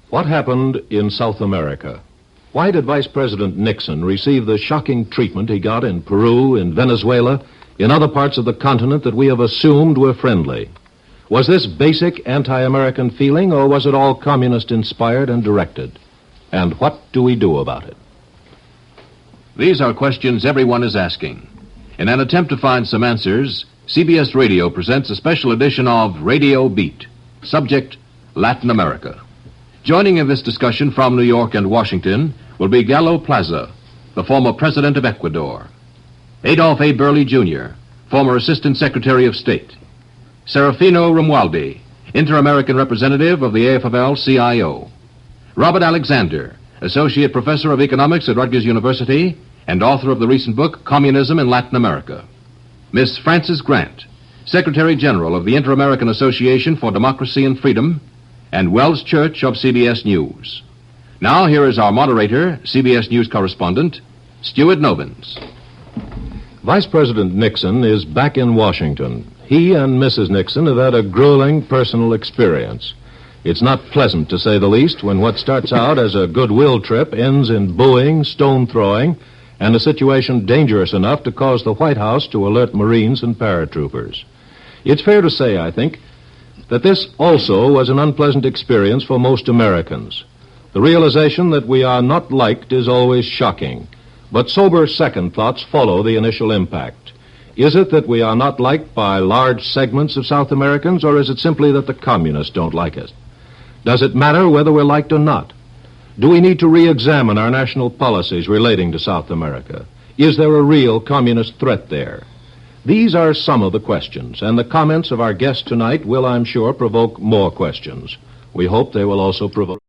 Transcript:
What happened in South America? Why did Vice President Nixon receive the shocking treatment he got in Peru, in Venezuela, in other parts of the continent that we have assumed were friendly? Was this basic anti-American feeling, or was it all communist-inspired and directed? And what do we do about it? These are questions everyone is asking. In an attempt to find some answers, CBS Radio presents a special edition of Radio Beat. Subject, Latin America. Joining in this discussion from New York and Washington will be Gallo Plaza, the former president of Ecuador; Adolph A. Burley, Jr., former Assistant Secretary of State; Serafino Romualdi, Inter-American representative of the AFL-CIO; Robert Alexander, Associate Professor of Economics at Rutgers University and author of the recent book, Communism in Latin America; Miss Frances Grant, Secretary General of the Inter-American Association for Democracy and Freedom, and Wells Church of CBS News. Now, here is our moderator, CBS News correspondent, Stuart Novins. Vice President Nixon is back in Washington. He and Mrs. Nixon have had a grueling personal experience. It's not pleasant, to say the least, when what starts out as a goodwill trip ends in booing, stone-throwing, and a situation dangerous enough to cause the White House to alert Marines and paratroopers. It's fair to say, I think, that this also was an unpleasant experience for most Americans. The realization that we are not liked is always shocking, but sober second thoughts follow the initial impact. Is it that we are not liked by large segments of South Americans, or is it simply that the communists don't like us? Does it matter whether we're liked or not? Do we need to re-examine our national policies relating to South America? Is there a real communist threat there? These are some of the questions, and the comments of our guest tonight will, I'm sure, provoke more questions. We hope they will also provoke